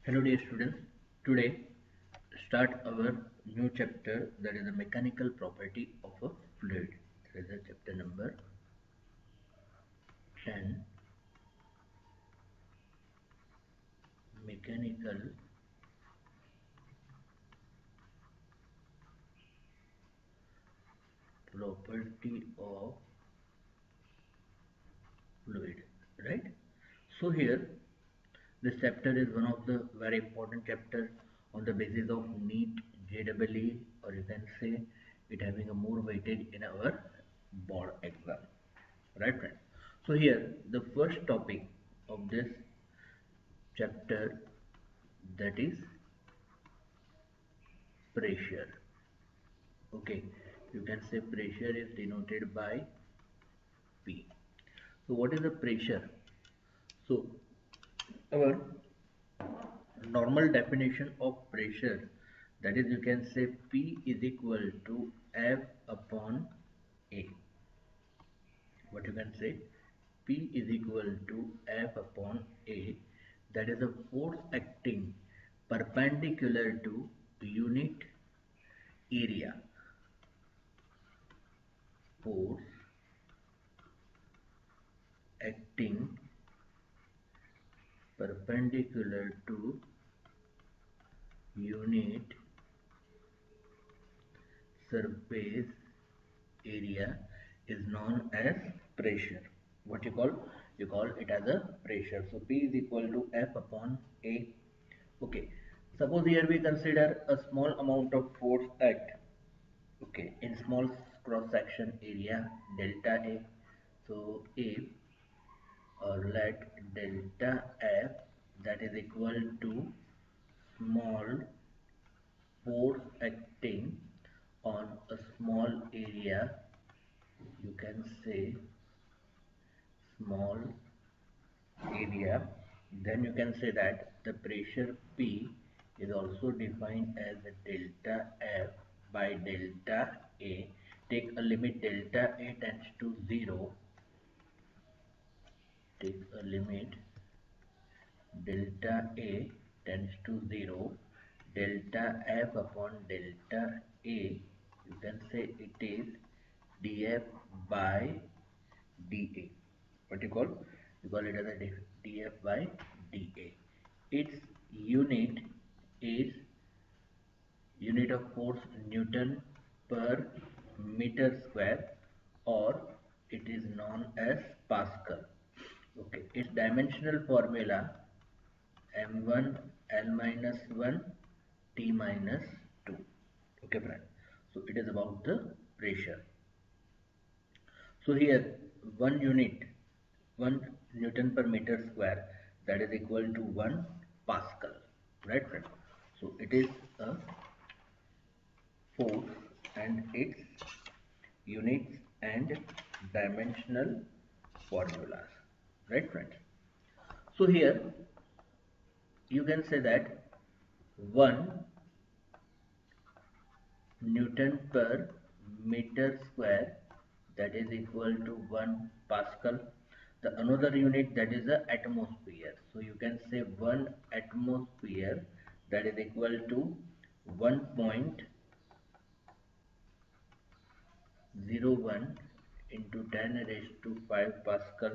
Hello dear students, today start our new chapter, that is the mechanical property of a fluid. That is the chapter number 10, mechanical property of fluid, right? So here this chapter is one of the very important chapter on the basis of NEET, JEE, or you can say it having a more weightage in our board exam, right friends? So here the first topic of this chapter, that is pressure. Okay, you can say pressure is denoted by P. So what is the pressure? So our normal definition of pressure, that is you can say P is equal to F upon A. What you can say, P is equal to F upon A, that is a force acting perpendicular to unit area. Force acting perpendicular to unit surface area is known as pressure. What you call? You call it as a pressure. So P is equal to F upon A. Okay. Suppose here we consider a small amount of force act. Okay, in small cross section area delta A. So if or let delta F, that is equal to small force acting on a small area, you can say small area, then you can say that the pressure P is also defined as delta F by delta A. Take a limit delta A tends to 0, take a limit delta A tends to 0, delta F upon delta A, you can say it is dF by dA. What you call? You call it as a dF by dA. Its unit is unit of force Newton per meter square, or it is known as Pascal. Okay, its dimensional formula m1 l minus 1 t minus 2. Okay friend, so it is about the pressure. So here 1 unit, 1 Newton per meter square, that is equal to 1 Pascal, right friend? So it is a force and its units and dimensional formulas, right friend? So here you can say that 1 Newton per meter square, that is equal to 1 Pascal. The another unit, that is the atmosphere. So you can say 1 atmosphere, that is equal to 1.01 into 10 raised to 5 Pascal.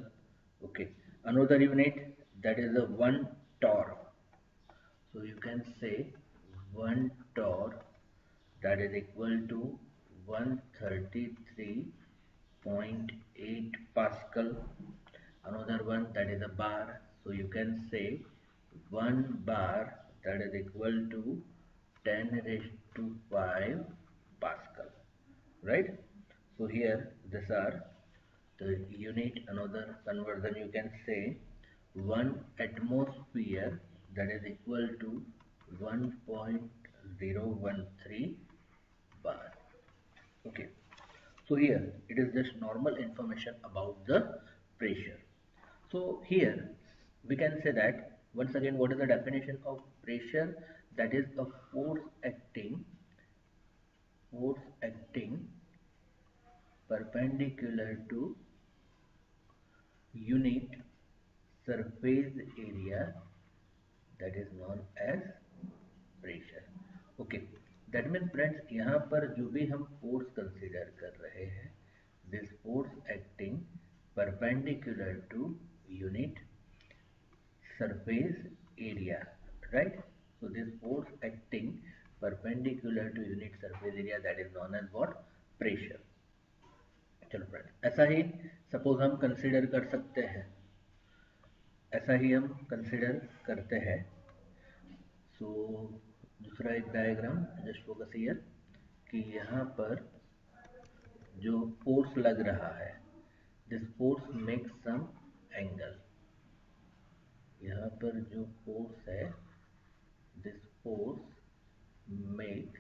Okay. Another unit, that is a 1 torr. So you can say 1 torr, that is equal to 133.8 Pascal. Another one, that is a bar. So you can say 1 bar, that is equal to 10 raised to 5 Pascal. Right? So here these are the unit. Another conversion, you can say 1 atmosphere, that is equal to 1.013 bar. Okay, so here it is just normal information about the pressure. So here we can say that once again, what is the definition of pressure? That is a force acting perpendicular to unit surface area that is known as pressure. Okay, that means friends यहाँ पर जो भी हम force consider कर रहे हैं, this force acting perpendicular to unit surface area, right? So this force acting perpendicular to unit surface area, that is known as what? Pressure. चलो friends, ऐसा ही सपोज हम कंसिडर कर सकते हैं, ऐसा ही हम कंसिडर करते हैं। सो दूसरा एक डायग्राम, जस्ट फोकस हियर, कि यहाँ पर जो फोर्स लग रहा है, this force makes some angle. यहाँ पर जो फोर्स है, this force make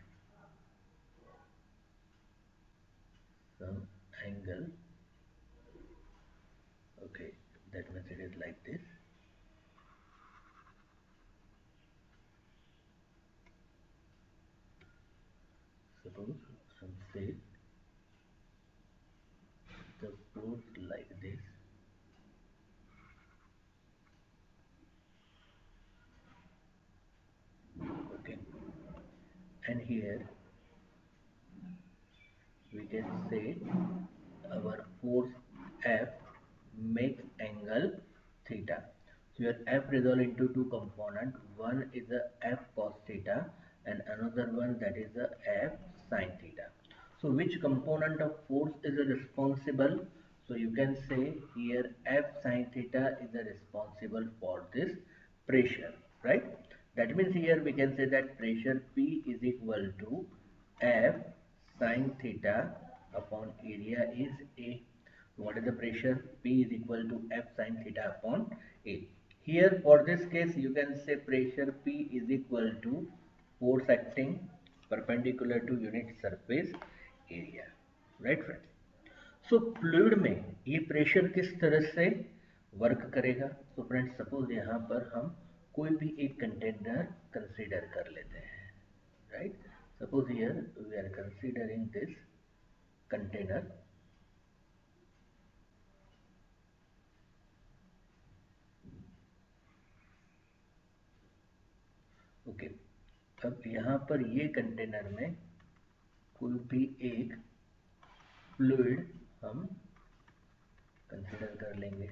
some angle. Okay, that means it is like this. Suppose some say the force like this. Okay, and here we can say our force F makes angle theta. So your F resolve into two component. One is the F cos theta and another one that is the F sin theta. So which component of force is responsible? So you can say here F sin theta is responsible for this pressure, right? That means here we can say that pressure P is equal to F sin theta upon area is A. What is the pressure? P is equal to F sin theta upon A. Here for this case you can say pressure P is equal to force acting perpendicular to unit surface area, right friends? So fluid में ये pressure किस तरह से work करेगा? तो friends suppose यहाँ पर हम कोई भी एक कंटेनर कंसीडर कर लेते हैं, right? Suppose here we are considering this container. Okay, अब यहाँ पर ये कंटेनर में कोई भी एक फ्लूइड हम कंसीडर कर लेंगे,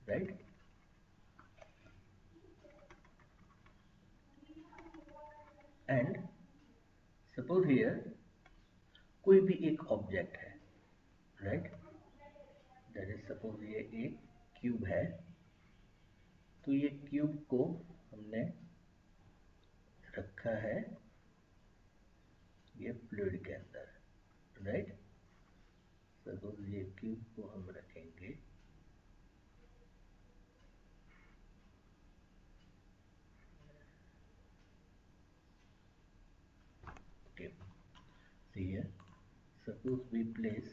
राइट? एंड सपोज हियर कोई भी एक ऑब्जेक्ट है, राइट? दैट इज सपोज ये एक क्यूब है, तो ये क्यूब को हमने रखा है ये फ्लूइड के अंदर, राइट? सपोज ये क्यूब को हम रखेंगे okay. See here, suppose we place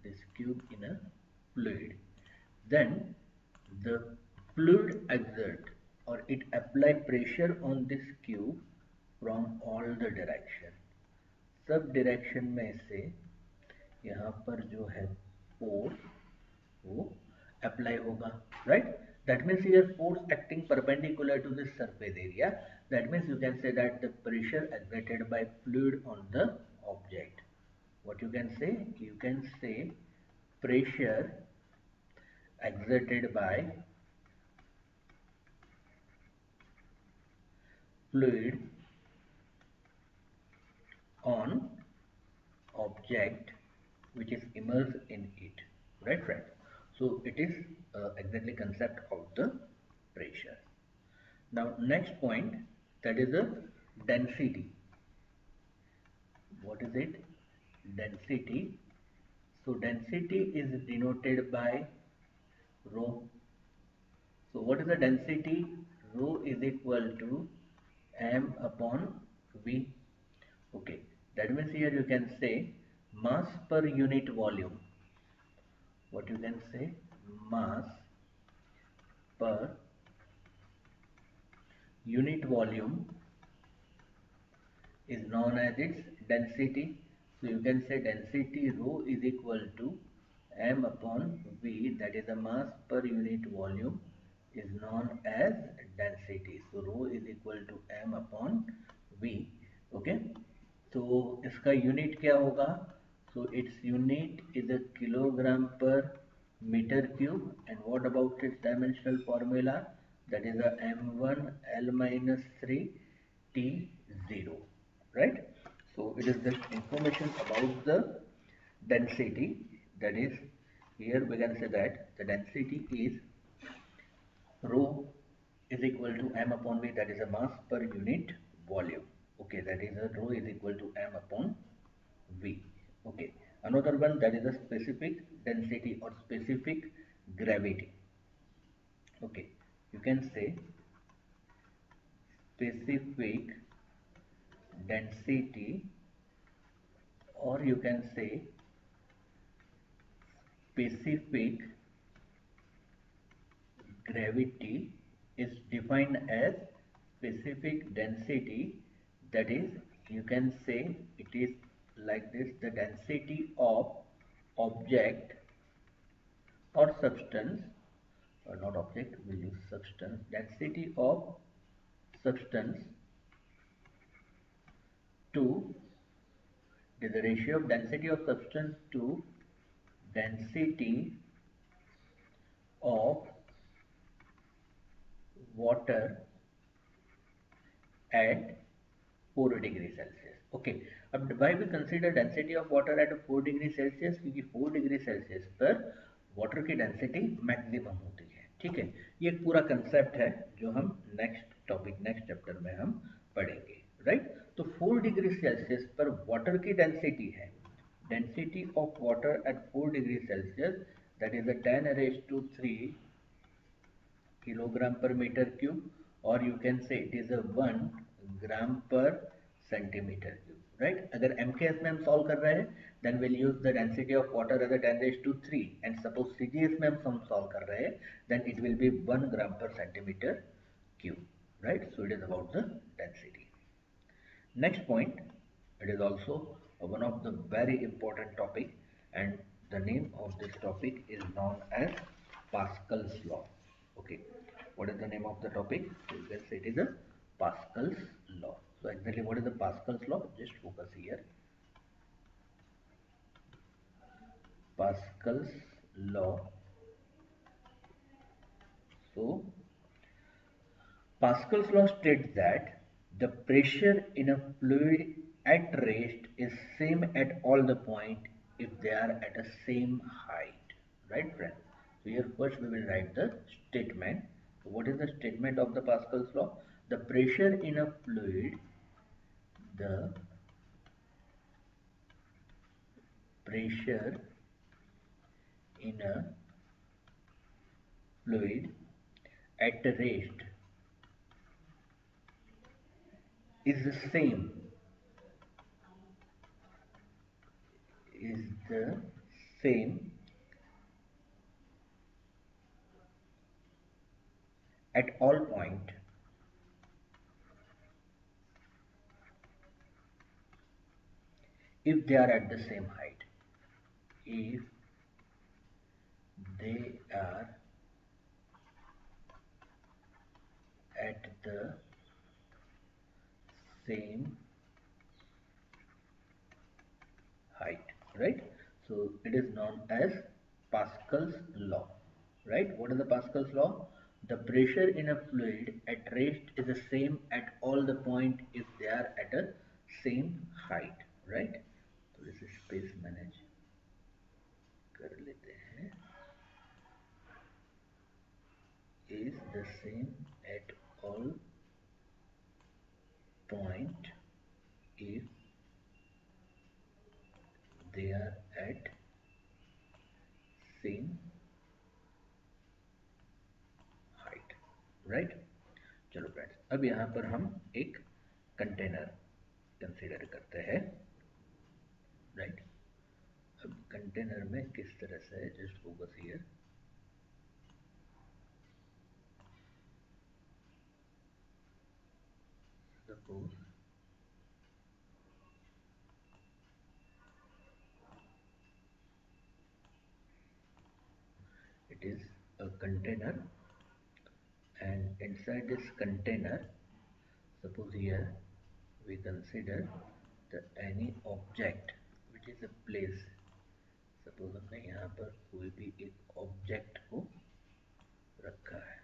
this cube in a fluid, then the fluid exert or it apply pressure on this cube from all the direction, sub direction में से यहाँ पर जो है फोर्स वो अप्लाई होगा, right? That means here force acting perpendicular to this surface area, that means you can say that the pressure exerted by fluid on the object, what you can say? You can say pressure exerted by fluid on object which is immersed in it, right friend? So it is exactly concept of the pressure. Now next point, that is the density. What is it? Density. So density is denoted by rho. So what is the density? Rho is equal to m upon v. Okay, that means here you can say mass per unit volume. What you can say? Mass per unit volume is known as its density. So you can say density rho is equal to m upon v, that is the mass per unit volume is known as density. So rho is equal to m upon v. Okay, so इसका unit क्या होगा? So its unit is a kilogram per meter cube. And what about its dimensional formula? That is a m1 l minus 3 t0, right? So it is the information about the density. That is, here we can say that the density is rho is equal to m upon v, that is a mass per unit volume. Okay, that is a rho is equal to m upon v. Okay, another one, that is a specific density or specific gravity. Okay, you can say specific density, or you can say specific gravity is defined as specific density. That is, you can say it is like this: the density of object or substance, or not object, we'll use substance, density of substance to, it is the ratio of density of substance to density of water at 4 degree Celsius. Okay, अब why we consider density of water at 4 degree Celsius? क्योंकि 4 degree Celsius पर water की density maximum होती है. ठीक है, ये एक पूरा कंसेप्ट है जो हम नेक्स्ट टॉपिक, नेक्स्ट चैप्टर में हम पढ़ेंगे, राइट? तो 4 डिग्री सेल्सियस पर वाटर की डेंसिटी है, density of water at 4 degree Celsius, that is a 10⁻³ kilogram per meter cube, or you can say it is a 1 gram per centimeter cube, right? अगर MKS में हम solve कर रहे हैं, then we'll use the density of water as a 10⁻³, and suppose CGS में हम solve कर रहे हैं, then it will be 1 gram per centimeter cube, right? So it is about the density. Next point, it is also one of the very important topic, and the name of this topic is known as Pascal's law. Okay, what is the name of the topic? So you can say it is a Pascal's law. So exactly what is the Pascal's law? Just focus here. Pascal's law. So Pascal's law states that the pressure in a fluid at rest is same at all the point if they are at a same height, right friends? So here first we will write the statement. So what is the statement of the Pascal's law? The pressure in a fluid, the pressure in a fluid at rest is the same, is the same at all point if they are at the same height. If they are at the same height, right? So it is known as Pascal's law, right? What is the Pascal's law? The pressure in a fluid at rest is the same at all the point if they are at a same height, right? तो इसे space manage कर लेते हैं. Is the same at all point if they are at same height, right? चलो friends, अब यहाँ पर हम एक कंटेनर कंसीडर करते हैं, राइट? अब कंटेनर में किस तरह से, just focus here. Suppose it is a container and inside this container, suppose here we consider the any object which is a place. Suppose हमने यहाँ पर कोई भी एक ऑब्जेक्ट को रखा है,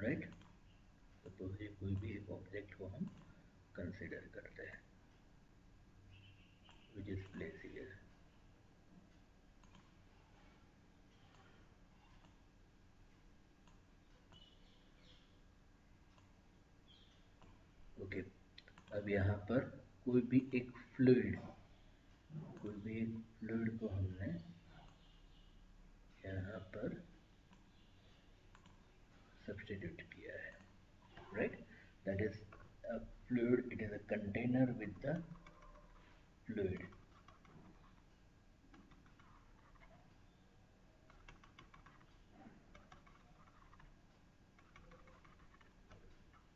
राइट। सपोज ये कोई भी एक ऑब्जेक्ट को हम कंसिडर करते हैं which is place here. Okay, अब यहाँ पर कोई भी एक फ्लूइड को हमने यहाँ पर सब्स्टिट्यूट किया है, right? That is a fluid, it is a container with the fluid.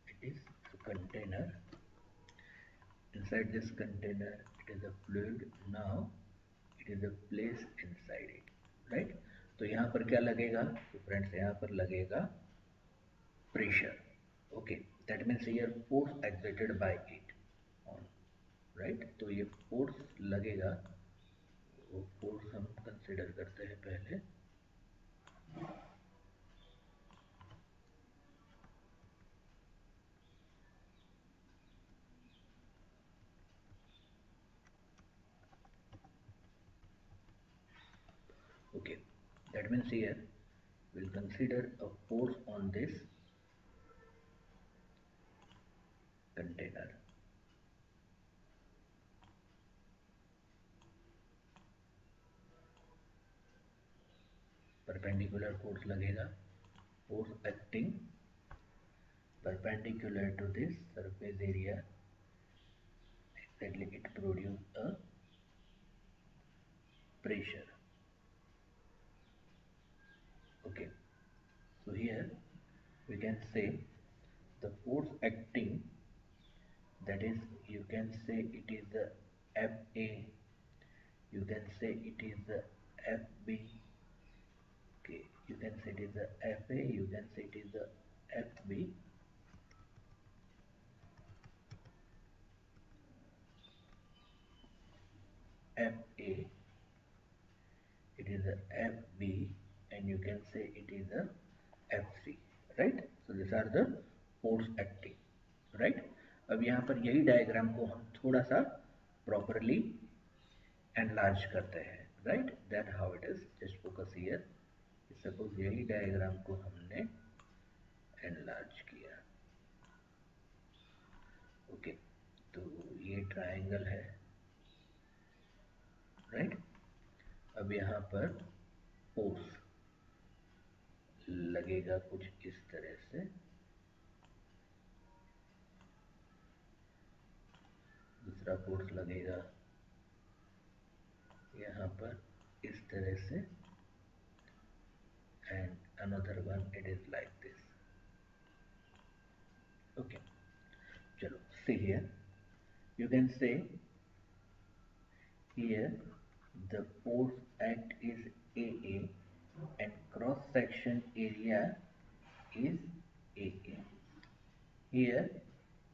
It is a container. Inside this container, it is a fluid. Now, it is a place inside it, right? तो यहाँ पर क्या लगेगा? तो friends यहाँ पर लगेगा pressure. Okay, that means here force exerted by it on, right? तो ये force लगेगा, वो force हम consider करते हैं पहले। Okay, that means here we'll consider a force on this container. Perpendicular force लगेगा, force acting perpendicular to this surface area, exactly it produce a pressure. Okay, so here we can say the force acting, that is you can say it is the FA, you can say it is the FB. Okay, you can say it is the FA, you can say it is the FB. FA, it is a FB, and you can say it is a FC, right? So these are the force acting, right? अब यहाँ पर यही diagram को हम थोड़ा सा properly enlarge करते हैं, right? That how it is, just focus here. Suppose यही डायग्राम को हमने एनलार्ज किया, ओके, तो ये ट्रायंगल है, राइट? अब यहाँ पर फोर्स लगेगा कुछ इस तरह से, दूसरा फोर्स लगेगा यहाँ पर इस तरह से, and another one it is like this. Okay, चलो see here, you can say here the force act is AA and cross section area is AA. Here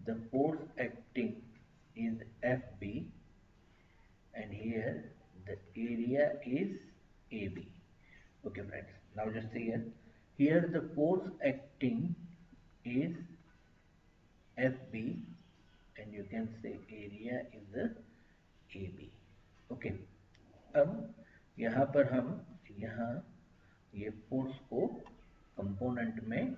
the force acting is FB and here the area is AB. Okay friends, now just see here, here the force acting is FB and you can say area is the AB. Okay, अब यहाँ पर हम यहाँ ये force को component में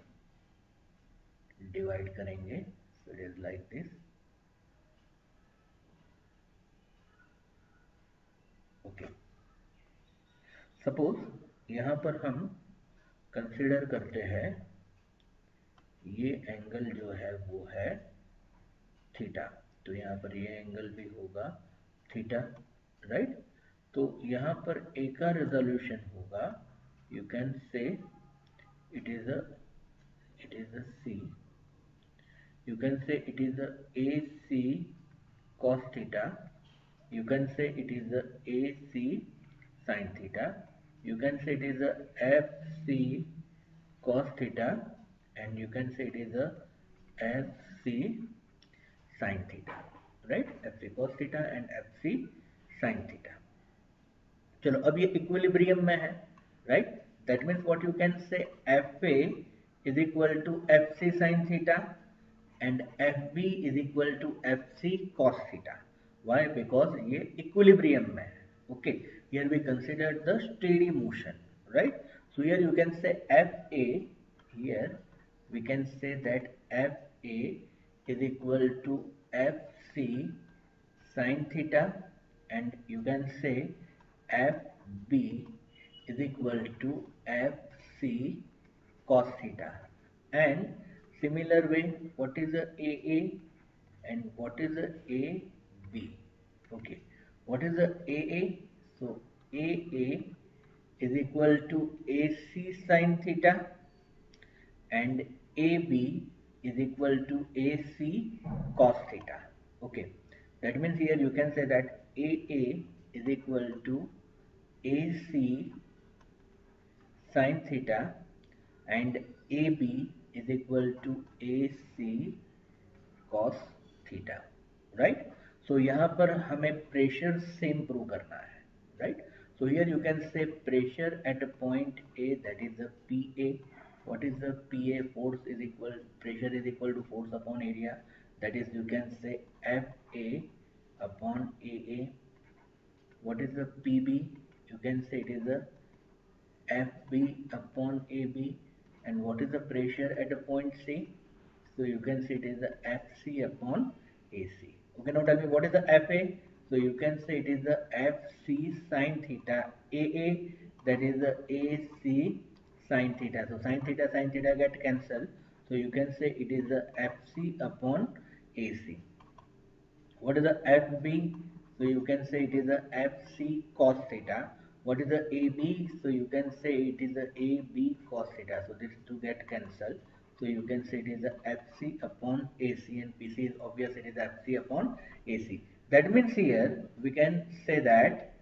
divide करेंगे, so it is like this. Okay, suppose यहाँ पर हम कंसीडर करते हैं ये एंगल जो है वो है थीटा, तो यहाँ पर ये एंगल भी होगा थीटा, राइट? तो यहाँ पर ए का रेजोल्यूशन होगा, यू कैन से it is a C, you can say it is a AC cos theta you can say it is a AC sin theta, you can say it is a FC cos theta, and you can say it is a FC sin theta, right? FC cos theta and FC sin theta. चलो अब ये equilibrium में है, right? That means what you can say F A is equal to F C sine theta and fb is equal to fc cos theta. Why? Because ये equilibrium में है. Okay, here we consider the steady motion, right? So here you can say fa, here we can say that fa is equal to fc sin theta, and you can say fb is equal to fc cos theta. And similar way, what is the AA and what is the AB? Okay, what is the AA? So AA is equal to AC sin theta, and AB is equal to AC cos theta. Okay, that means here you can say that AA is equal to AC sin theta and AB is equal to AC cos theta, right? So यहाँ पर हमें pressure same prove करना है, right? So here you can say pressure at a point A, that is the PA. What is the PA? Force is equal, pressure is equal to force upon area, that is you can say FA upon AA. What is the PB? You can say it is a FB upon AB. And what is the pressure at a point C? So you can say it is the FC upon AC. Okay, now tell me what is the FA? So you can say it is the FC sin theta AA, that is the AC sin theta. So sin theta get cancelled. So you can say it is the FC upon AC. What is the FB? So you can say it is the FC cos theta. What is the AB? So you can say it is the AB cos theta. So this two get cancelled. So you can say it is the FC upon AC, and PC is obvious, it is FC upon AC. That means here we can say that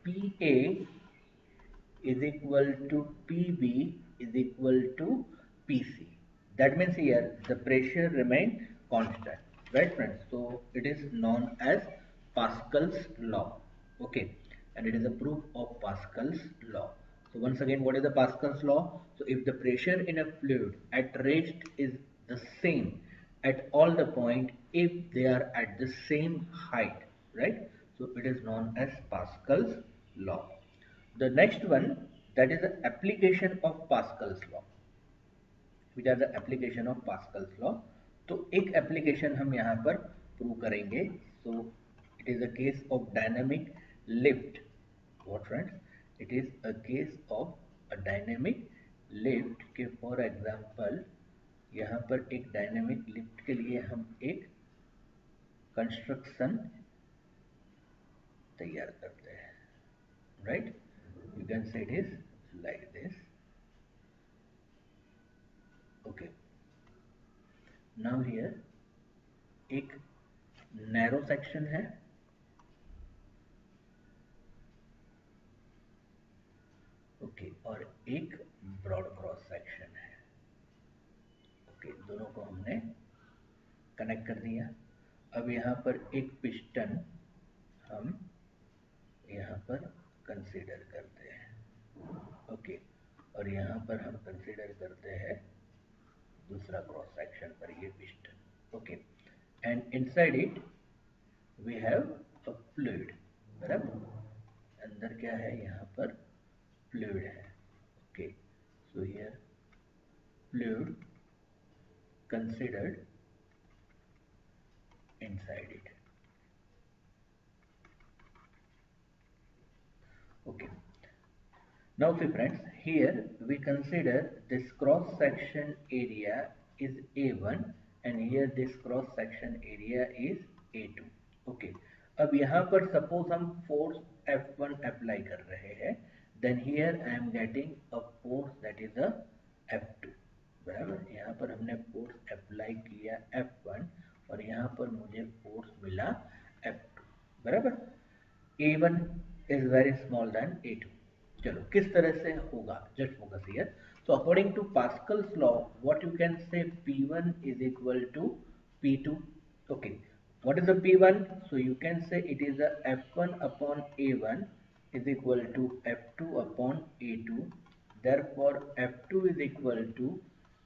PA is equal to PB is equal to PC. That means here the pressure remain constant, right friends? So it is known as Pascal's law. Okay, and it is a proof of Pascal's law. So once again, what is the Pascal's law? So if the pressure in a fluid at rest is the same at all the point, if they are at the same height, right? So it is known as Pascal's law. The next one, that is the application of Pascal's law. Which are the application of Pascal's law? तो एक application हम यहाँ पर prove करेंगे. So it is a case of dynamic lift. What friends? It is a case of a dynamic lift के for example यहाँ पर एक डायनेमिक लिफ्ट के लिए हम एक कंस्ट्रक्शन तैयार करते हैं, right? You can say it is like this. Okay, now here एक नैरो सेक्शन है, ओके, और एक ब्रॉड क्रॉस सेक्शन है. ओके, दोनों को हमने कनेक्ट कर दिया. अब यहाँ पर एक पिस्टन हम यहाँ पर कंसीडर करते हैं. ओके, और यहाँ पर हम कंसीडर करते हैं दूसरा क्रॉस सेक्शन पर ये piston. Okay, and inside it we have a fluid. बराबर, अंदर क्या है? यहाँ पर फ्लूइड है. Okay, so here fluid considered inside it. Okay, now see friends, here we consider this cross section area is A1 and here this cross section area is A2. Okay, अब यहाँ पर suppose हम force F1 apply कर रहे हैं, then here I am getting a force that is a F2. बराबर, यहाँ पर हमने फोर्स अप्लाई किया F1 और यहाँ पर मुझे फोर्स मिला F2 बराबर। A1 is very small than A2। चलो किस तरह से होगा, just focus here. So according to Pascal's law, what you can say, P1 is equal to P2। Okay, what is the P1? So you can say it is a F1 upon A1 is equal to F2 upon A2। Therefore F2 is equal to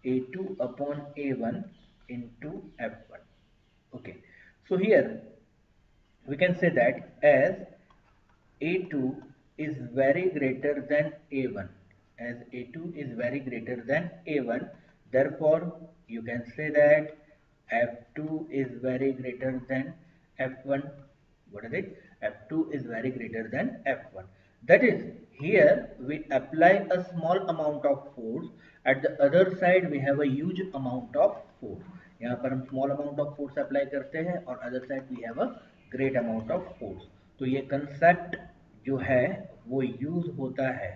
A2 upon A1 into F1। Okay, so here we can say that as A2 is very greater than A1, as A2 is very greater than A1, therefore you can say that F2 is very greater than F1। What is it? F2 is very greater than F1। That is, here we apply a small amount of force, at the other side we have a huge amount of force। यहाँ पर हम small amount of force apply करते हैं और other side we have a great amount of force। तो ये concept जो है वो यूज होता है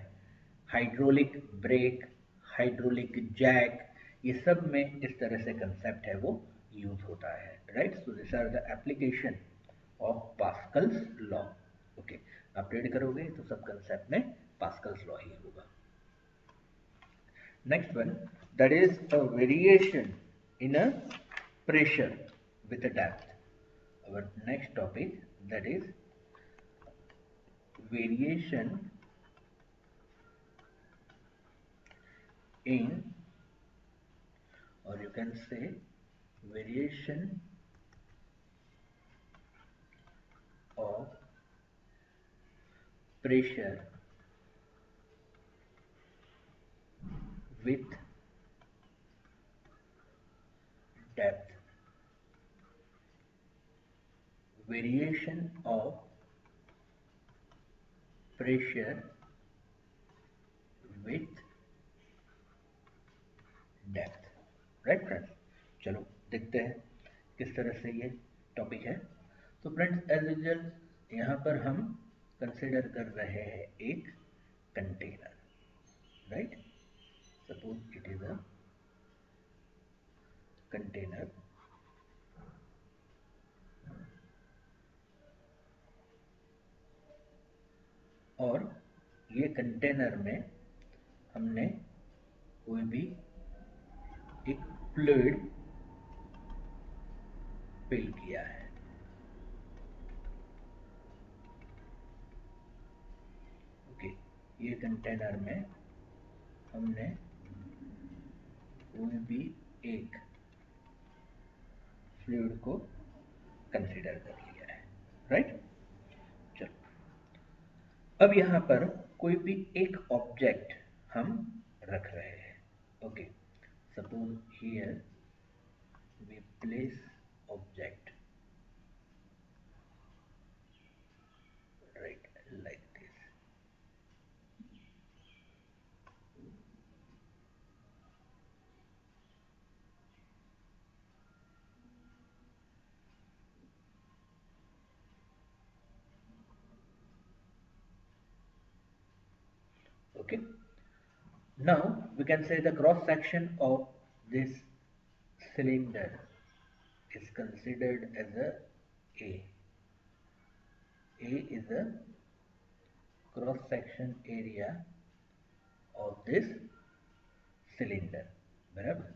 हाइड्रोलिक ब्रेक, हाइड्रोलिक जैक, ये सब में इस तरह से कंसेप्ट है वो यूज होता है, right. So this are the application of Pascal's law. Okay, आप रीड करोगे तो सब कंसेप्ट में पास्कल्स लॉ ही होगा। Next one, that is a variation in a pressure with a depth. our next topic, that is variation in, or you can say variation of pressure with depth। Variation of pressure with depth, right friends. चलो देखते हैं किस तरह से ये topic है। तो friends as usual यहाँ पर हम कंसिडर कर रहे हैं एक container, right. Suppose it is a container और ये कंटेनर में हमने कोई भी एक फ्लूइड फिल किया है। ओके, ये कंटेनर में हमने कोई भी एक फ्लूइड को कंसीडर कर लिया है, राइट। चलो अब यहाँ पर कोई भी एक ऑब्जेक्ट हम रख रहे हैं। Okay, suppose here we place object right like this. Okay, now we can say the cross section of this cylinder is considered as a A। A is the cross section area of this cylinder, बराबर।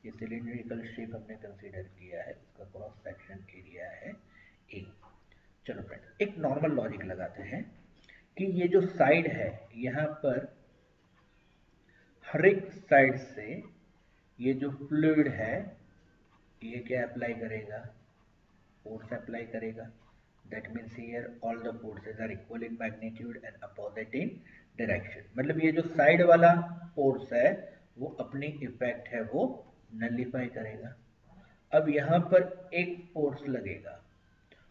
ये cylindrical shape हमने consider किया है, उसका cross section area है ए। चलो friends एक normal logic लगाते हैं कि ये जो साइड है यहाँ पर हर एक साइड से ये जो फ्लूइड है ये क्या अप्लाई करेगा, फोर्स अप्लाई करेगा। That means here all the forces are equal in magnitude and opposite in direction. मतलब ये जो साइड वाला फोर्स है वो अपनी इफेक्ट है वो नलीफाई करेगा। अब यहाँ पर एक फोर्स लगेगा।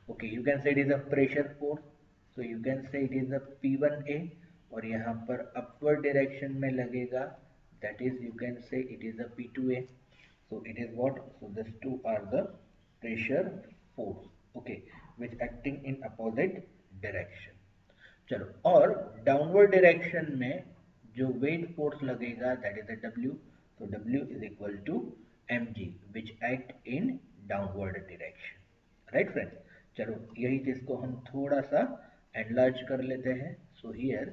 ओके, यू कैन से it is a pressure force, so you can से इट इज अ P1A। और यहाँ पर अपवर्ड डायरेक्शन में लगेगा, दैट इज यू कैन से it is a P2A। so it is what, so these two are the pressure force, okay, which acting in opposite direction। चलो और downward direction में जो वेट फोर्स लगेगा that is the W। तो W is equal to mg which act in downward direction, right friends. चलो यही चीज को हम थोड़ा सा एनलार्ज कर लेते हैं. So here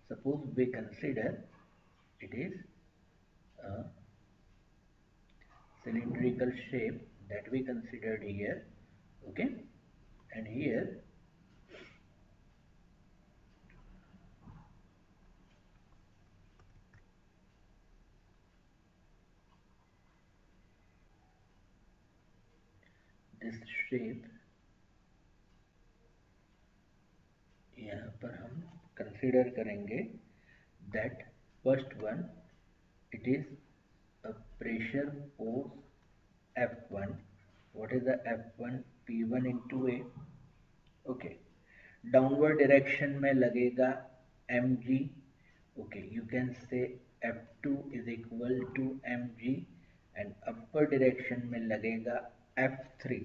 suppose we consider it is a cylindrical shape that we considered here. Okay, and here this shape, यहाँ पर हम कंसीडर करेंगे that first one, it is a pressure force F1. What is the F1? P1 into A. Okay, downward direction में लगेगा mg. Okay, you can say F2 is equal to mg, and upper direction में लगेगा F3.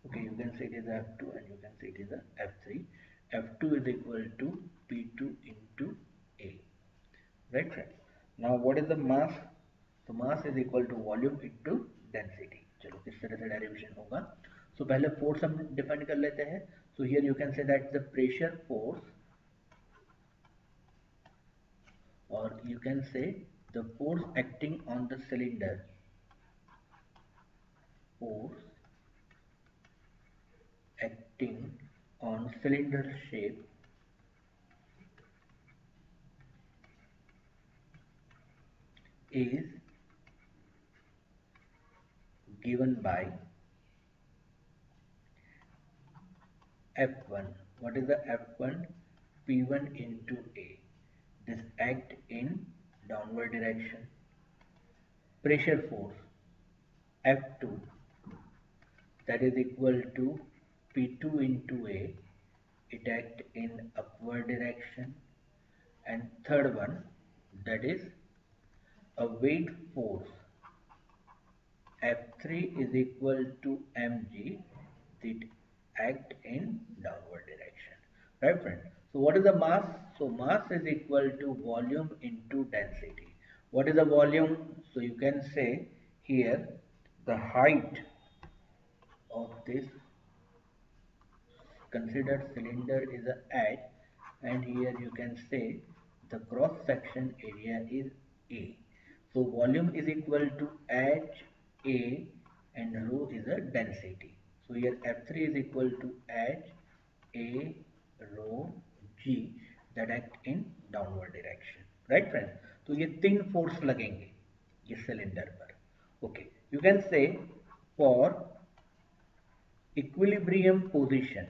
Okay, you can say it is F2 and you can say it is a F3. F2 is equal to P2 into A. Right, friends? Now what is the mass? तो mass is equal to volume into density. चलो किस तरह से derivation होगा. So पहले force हम define कर लेते हैं. So here you can say that the pressure force, or you can say the force acting on the cylinder, force acting on cylinder shape is given by F1. What is the F1? P1 into A. This act in downward direction. Pressure force F2, that is equal to P2 into A. It act in upward direction. And third one, that is a weight force F3 is equal to mg, that act in downward direction. Right, friend? So what is the mass? So mass is equal to volume into density. What is the volume? So you can say here the height of this considered cylinder is a h, and here you can say the cross section area is A. So volume is equal to h A, and rho is a density. So here F3 is equal to h A rho G, that act in downward direction. Right, friends? तो ये तीन force लगेंगे ये cylinder पर. Okay, you can say for equilibrium position,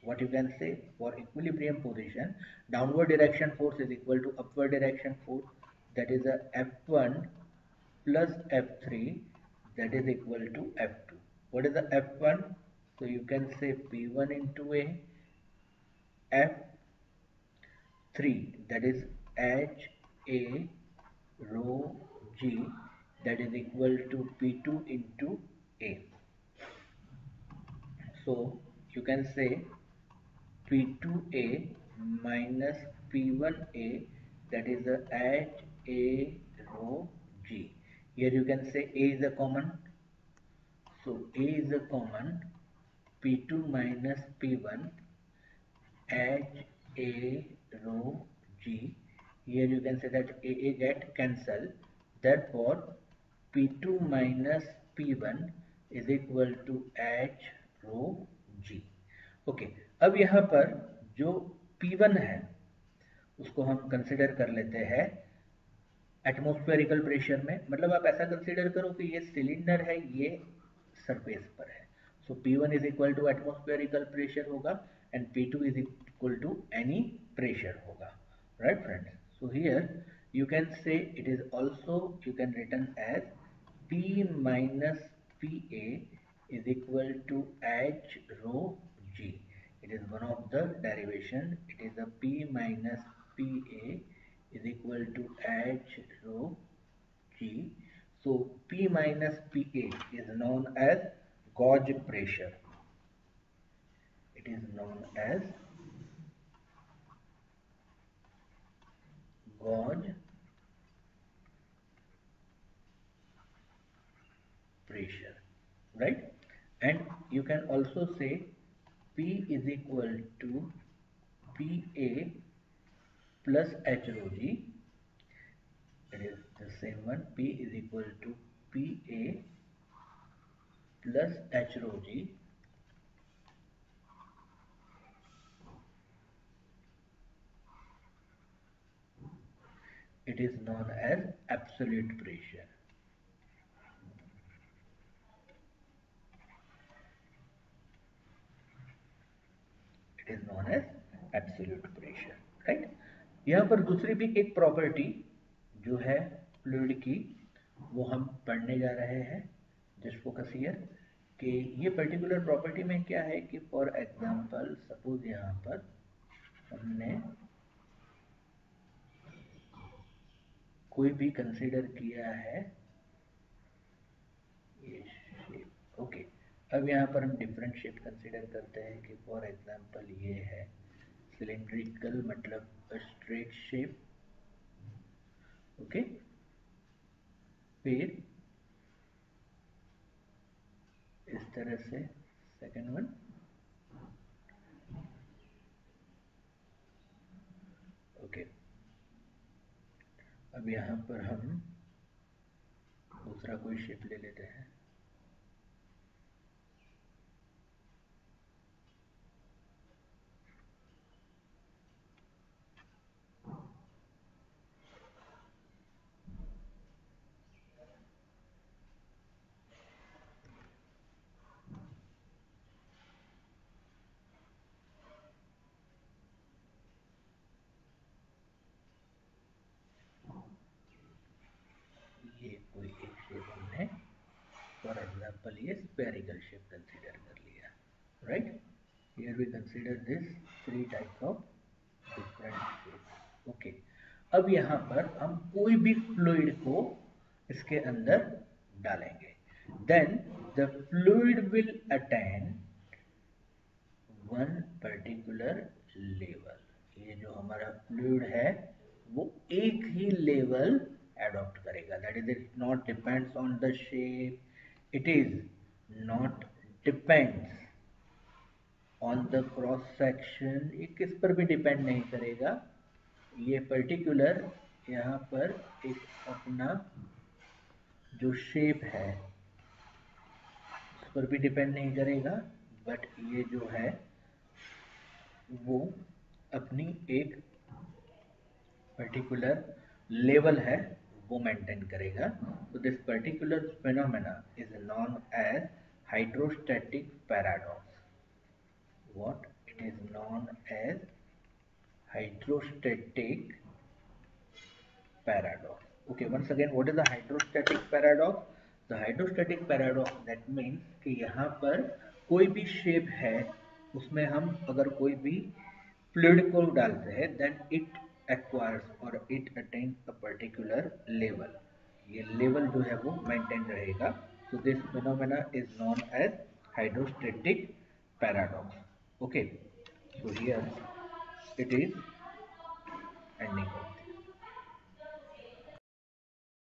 what you can say, for equilibrium position, downward direction force is equal to upward direction force, that is a F1 plus F3, that is equal to F2. What is the F1? So you can say P1 into A. F3, that is H A rho G, that is equal to P2 into A. So you can say P2A minus P1A, that is the H A rho G. Here you can say A is a common. So A is a common. P2 minus P1 H A rho G. Here you can say that A get cancelled. Therefore P2 minus P1 is equal to H rho G. Okay, अब यहाँ पर जो P1 है उसको हम consider कर लेते हैं एटमॉस्फेरिकल प्रेशर में. मतलब आप ऐसा कंसिडर करो कि ये सिलेंडर है, ये सरफेस पर है. So P1 is equal to atmospherical pressure होगा, and P2 is equal to any pressure होगा. Right friends? So here you can say it is also, you can written as P minus PA is equal to H rho G. It is one of the derivation. It is a P minus PA is equal to H rho G. So P minus PA is known as gauge pressure. It is known as gauge pressure, right? And you can also say P is equal to PA plus H rho G. It is the same one. P is equal to PA plus H rho G. It is known as absolute pressure. It is known as absolute pressure, right? यहाँ पर दूसरी भी एक property जो है fluid की, वो हम पढ़ने जा रहे हैं। जस्ट फोकस हियर कि ये पर्टिकुलर प्रॉपर्टी में क्या है कि फॉर एग्जांपल सपोज यहाँ पर हमने कोई भी कंसीडर किया है ये शेप, ओके। अब यहाँ पर हम डिफरेंट शेप कंसीडर करते हैं कि फॉर एग्जांपल ये है सिलिंड्रिकल, मतलब स्ट्रेट शेप, ओके। फिर इस तरह से सेकंड वन, ओके। अब यहाँ पर हम दूसरा कोई शेप ले लेते हैं, ये कोई एक शेप हमने फॉर एग्जांपल ये स्फेरिकल शेप कंसीडर कर लिया, right. Here we consider this three types of different shape, okay. अब यहाँ पर हम कोई भी फ्लूइड को इसके अंदर डालेंगे, then the fluid will attain one particular level. ये जो हमारा फ्लूइड है वो एक ही लेवल एडॉप्ट करेगा, that is it not depends on the shape, it is not depends on the cross section, ये किस पर भी डिपेंड नहीं करेगा। ये पर्टिकुलर यहाँ पर एक अपना जो शेप है उस पर भी डिपेंड नहीं करेगा, बट ये जो है वो अपनी एक पर्टिकुलर लेवल है वो मेंटेन करेगा। तो this particular phenomena is known as hydrostatic paradox. What it is known as hydrostatic paradox. Okay, once again, what is the hydrostatic paradox? The hydrostatic paradox that means कि यहाँ पर कोई भी shape है उसमें हम अगर कोई भी फ्लूइड को डालते हैं then it acquires or it attains a particular level. ये लेवल जो है वो मेंटेन रहेगा। So this phenomena is known as hydrostatic paradox. Okay, so here it is ending.